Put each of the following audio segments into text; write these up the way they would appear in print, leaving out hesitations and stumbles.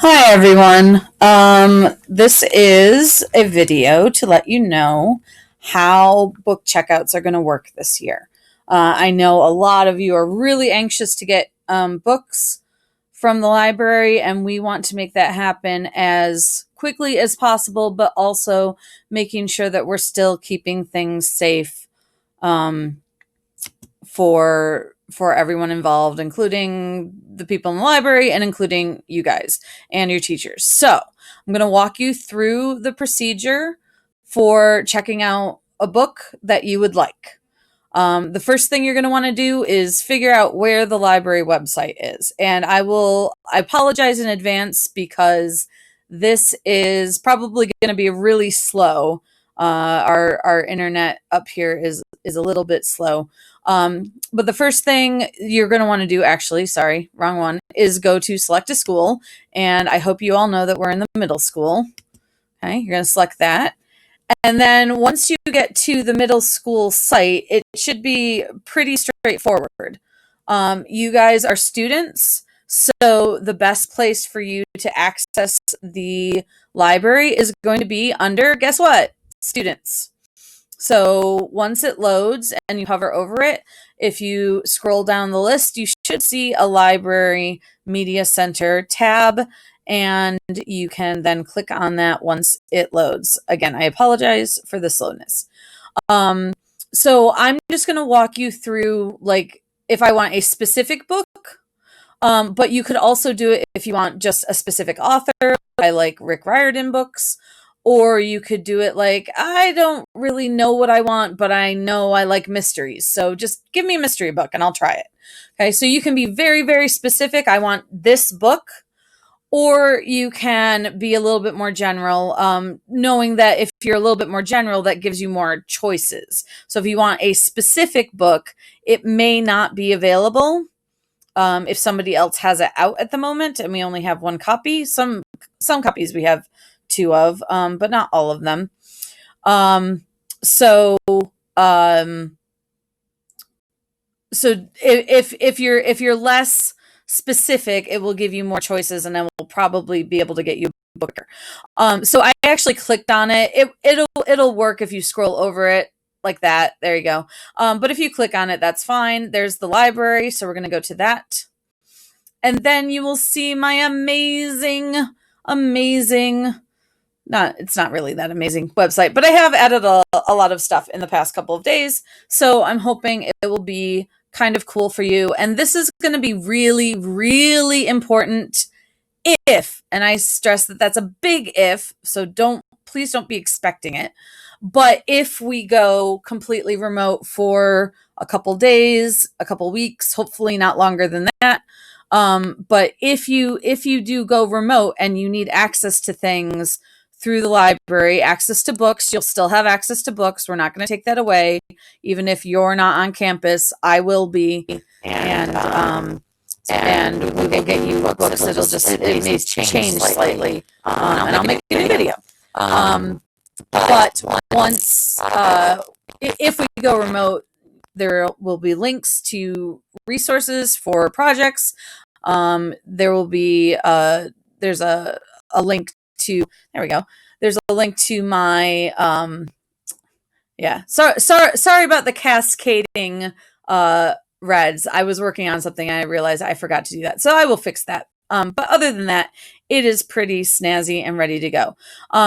Hi everyone. This is a video to let you know how book checkouts are going to work this year. I know a lot of you are really anxious to get books from the library, and we want to make that happen as quickly as possible, but also making sure that we're still keeping things safe um, for everyone involved, including the people in the library and including you guys and your teachers. So I'm going to walk you through the procedure for checking out a book that you would like. The first thing you're going to want to do is figure out where the library website is. And I apologize in advance because this is probably going to be really slow. Our internet up here is a little bit slow. But the first thing you're going to want to do, actually, sorry, wrong one, is go to select a school. And I hope you all know that we're in the middle school. Okay, you're going to select that. And then once you get to the middle school site, it should be pretty straightforward. You guys are students, so the best place for you to access the library is going to be under, guess what? Students. So once it loads and you hover over it, if you scroll down the list, you should see a library media center tab, and you can then click on that once it loads. Again, I apologize for the slowness. So I'm just going to walk you through, like, if I want a specific book, but you could also do it if you want just a specific author. I like Rick Riordan books. Or you could do it like, I don't really know what I want, but I know I like mysteries. So just give me a mystery book and I'll try it. Okay, so you can be very, very specific. I want this book. Or you can be a little bit more general, knowing that if you're a little bit more general, that gives you more choices. So if you want a specific book, it may not be available if somebody else has it out at the moment and we only have one copy. Some copies we have two of, but not all of them. So if you're less specific, it will give you more choices, and then we'll probably be able to get you a book. So I actually clicked on it. It'll work if you scroll over it like that. There you go. But if you click on it, that's fine. There's the library, so we're going to go to that. And then you will see my amazing it's not really that amazing website, but I have added a lot of stuff in the past couple of days. So I'm hoping it will be kind of cool for you. And this is going to be really, really important and I stress that that's a big if, so please don't be expecting it. But if we go completely remote for a couple days, a couple weeks, hopefully not longer than that. But if you do go remote and you need access to things through the library, access to books, you'll still have access to books. We're not going to take that away. Even if you're not on campus, I will be. And we will get you books. It may change slightly. And I'll make a new video. But once, if we go remote, there will be links to resources for projects. There will be, there's a link to, there we go. There's a link to my, sorry about the cascading, reds. I was working on something and I realized I forgot to do that. So I will fix that. But other than that, it is pretty snazzy and ready to go.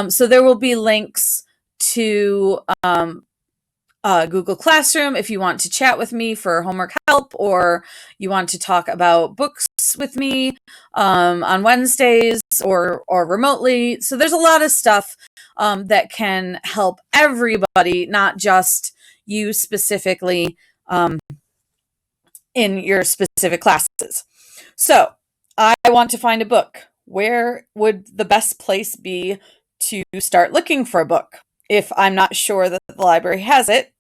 So there will be links to, Google Classroom if you want to chat with me for homework help, or you want to talk about books with me on Wednesdays or remotely. So there's a lot of stuff that can help everybody, not just you specifically in your specific classes. So I want to find a book. Where would the best place be to start looking for a book if I'm not sure that the library has it,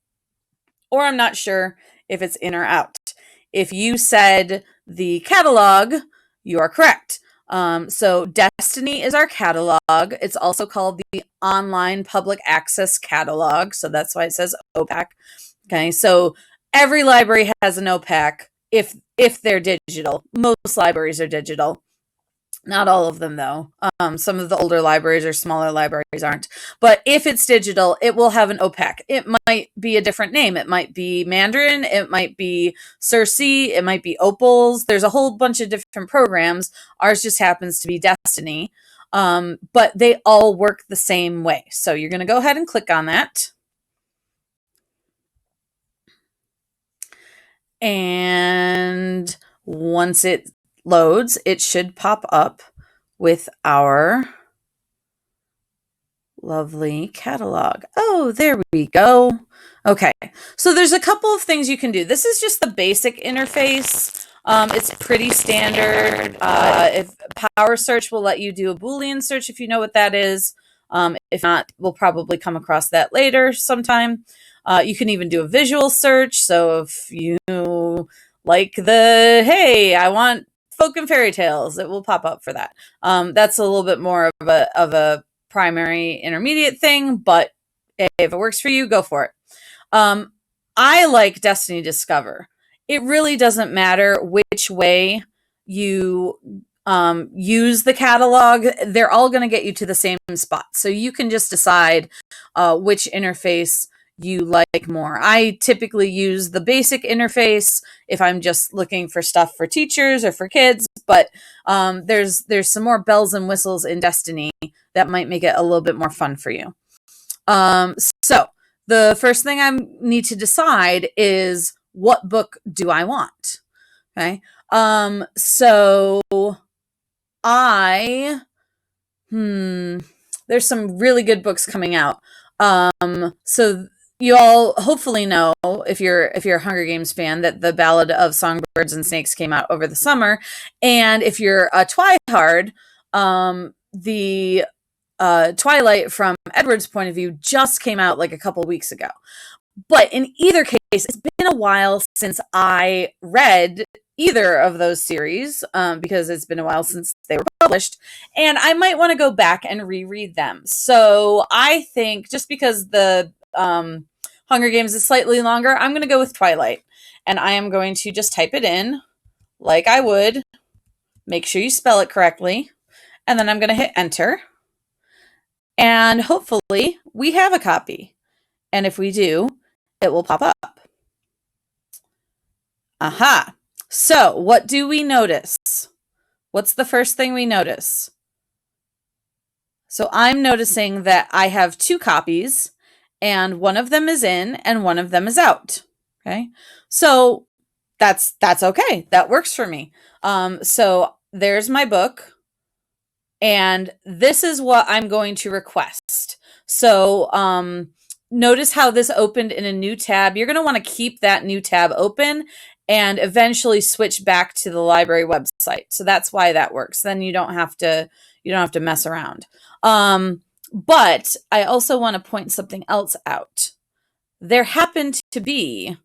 or I'm not sure if it's in or out? If you said the catalog, you are correct. So Destiny is our catalog. It's also called the Online Public Access Catalog. So that's why it says OPAC. Okay, so every library has an OPAC if they're digital. Most libraries are digital. Not all of them, though. Some of the older libraries or smaller libraries aren't. But if it's digital, it will have an OPEC. It might be a different name. It might be Mandarin. It might be Circe. It might be Opals. There's a whole bunch of different programs. Ours just happens to be Destiny. But they all work the same way. So you're going to go ahead and click on that. And once it loads, it should pop up with our lovely catalog. Oh, there we go. Okay, so there's a couple of things you can do. This is just the basic interface. It's pretty standard. If Power Search will let you do a Boolean search if you know what that is. If not, we'll probably come across that later sometime. You can even do a visual search. So if you like hey, I want folk and fairy tales, it will pop up for that. That's a little bit more of a primary intermediate thing, but if it works for you, go for it. I like Destiny Discover. It really doesn't matter which way you use the catalog. They're all going to get you to the same spot. So you can just decide which interface you like more. I typically use the basic interface if I'm just looking for stuff for teachers or for kids, but there's some more bells and whistles in Destiny that might make it a little bit more fun for you. So the first thing I need to decide is, what book do I want? Okay. So there's some really good books coming out. So you all hopefully know, if you're a Hunger Games fan, that the Ballad of Songbirds and Snakes came out over the summer. And if you're a Twihard, the Twilight from Edward's point of view just came out like a couple weeks ago. But in either case, it's been a while since I read either of those series, because it's been a while since they were published, and I might want to go back and reread them. So I think, just because the Hunger Games is slightly longer, I'm going to go with Twilight, and I am going to just type it in like I would. Make sure you spell it correctly, and then I'm going to hit enter, and hopefully we have a copy. And if we do, it will pop up. Aha. So what do we notice? What's the first thing we notice? So I'm noticing that I have 2 copies, and one of them is in and one of them is out. Okay. So that's okay. That works for me. So there's my book, and this is what I'm going to request. So, notice how this opened in a new tab. You're going to want to keep that new tab open and eventually switch back to the library website. So that's why that works. Then you don't have to mess around. But I also want to point something else out. There happened to be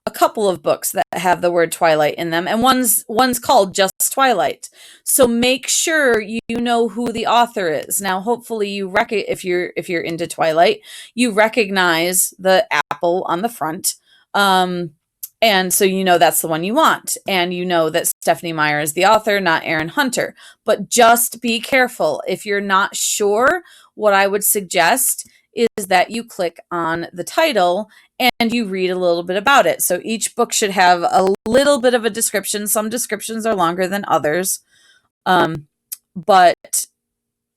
a couple of books that have the word Twilight in them, and one's called just Twilight. So make sure you know who the author is. Now, hopefully if you're into Twilight, you recognize the apple on the front. And so you know that's the one you want. And you know that Stephenie Meyer is the author, not Aaron Hunter. But just be careful. If you're not sure, what I would suggest is that you click on the title and you read a little bit about it. So each book should have a little bit of a description. Some descriptions are longer than others. But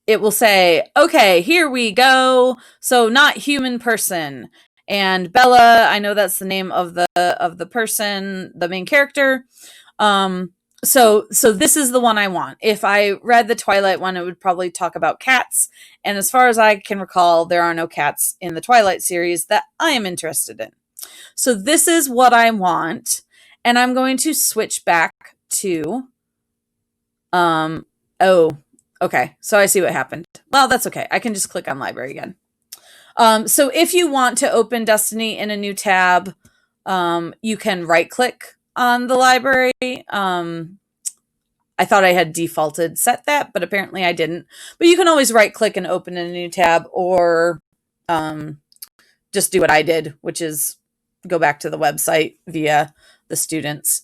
it will say, okay, here we go. So Not Human Person. And Bella, I know that's the name of the person, the main character. So this is the one I want. If I read the Twilight one, it would probably talk about cats. And as far as I can recall, there are no cats in the Twilight series that I am interested in. So this is what I want. And I'm going to switch back to, okay. So I see what happened. Well, that's okay. I can just click on library again. So if you want to open Destiny in a new tab, you can right click on the library. I thought I had defaulted set that, but apparently I didn't. But you can always right click and open in a new tab, or just do what I did, which is go back to the website via the students.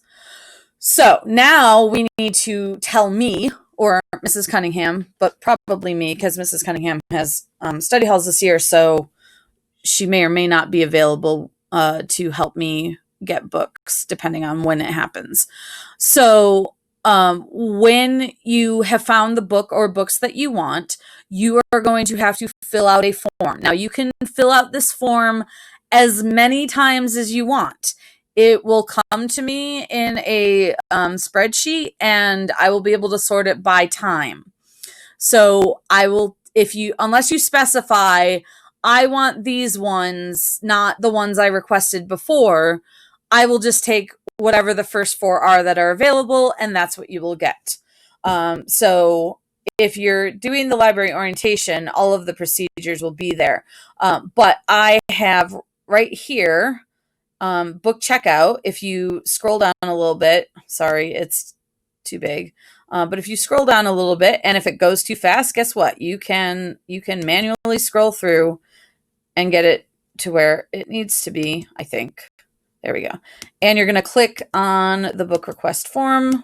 So now we need to tell me or Mrs. Cunningham, but probably me because Mrs. Cunningham has study halls this year, so she may or may not be available to help me get books depending on when it happens. So when you have found the book or books that you want, you are going to have to fill out a form. Now, you can fill out this form as many times as you want. It will come to me in a spreadsheet, and I will be able to sort it by time. So I will, unless you specify, I want these ones, not the ones I requested before, I will just take whatever the first 4 are that are available, and that's what you will get. So if you're doing the library orientation, all of the procedures will be there. But I have right here, book checkout. If you scroll down a little bit, sorry, it's too big. But if you scroll down a little bit, and if it goes too fast, guess what? You can manually scroll through and get it to where it needs to be, I think. There we go. And you're going to click on the book request form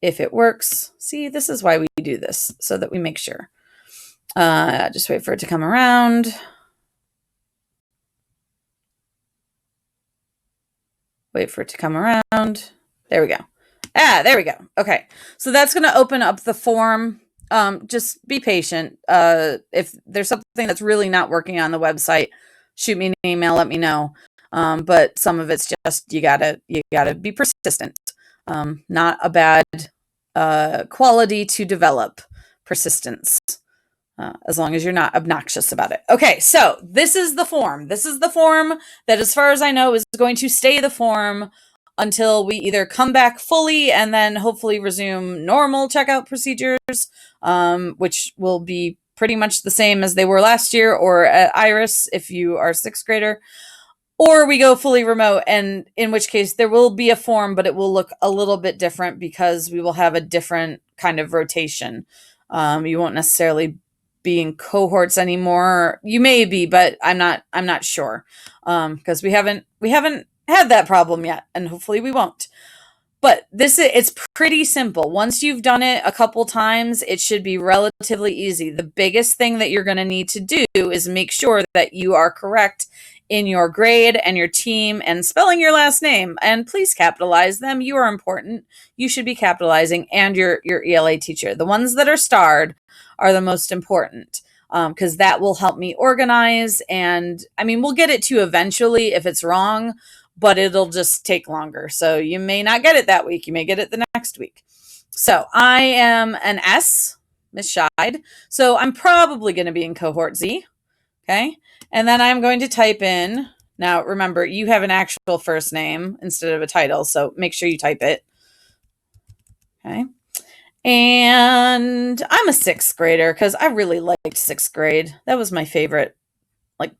if it works. See, this is why we do this, so that we make sure. Just wait for it to come around. Wait for it to come around. There we go. There we go. Okay. So that's going to open up the form. Just be patient. If there's something that's really not working on the website, shoot me an email, let me know. But some of it's just, you gotta be persistent. Not a bad, quality to develop, persistence. As long as you're not obnoxious about it. Okay, so this is the form. This is the form that, as far as I know, is going to stay the form until we either come back fully and then hopefully resume normal checkout procedures, which will be pretty much the same as they were last year, or at Iris if you are a 6th grader, or we go fully remote, and in which case there will be a form, but it will look a little bit different because we will have a different kind of rotation. You won't necessarily be in cohorts anymore. You may be, but I'm not sure, because we haven't had that problem yet, and hopefully we won't. But it's pretty simple. Once you've done it a couple times, it should be relatively easy. The biggest thing that you're going to need to do is make sure that you are correct in your grade and your team and spelling your last name. And please capitalize them. You are important. You should be capitalizing, and your ELA teacher. The ones that are starred are the most important, because that will help me organize. And I mean, we'll get it to eventually if it's wrong, but it'll just take longer. So you may not get it that week. You may get it the next week. So I am an S, Miss Scheid. So I'm probably going to be in cohort Z. Okay. And then I'm going to type in, now remember, you have an actual first name instead of a title, so make sure you type it. Okay. And I'm a 6th grader because I really liked 6th grade. That was my favorite,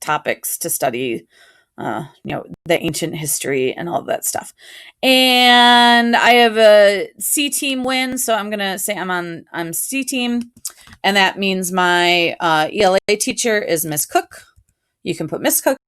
topics to study, the ancient history and all of that stuff. And I have a C team win, so I'm going to say I'm C team, and that means my ELA teacher is Miss Cook. You can put Miss Cook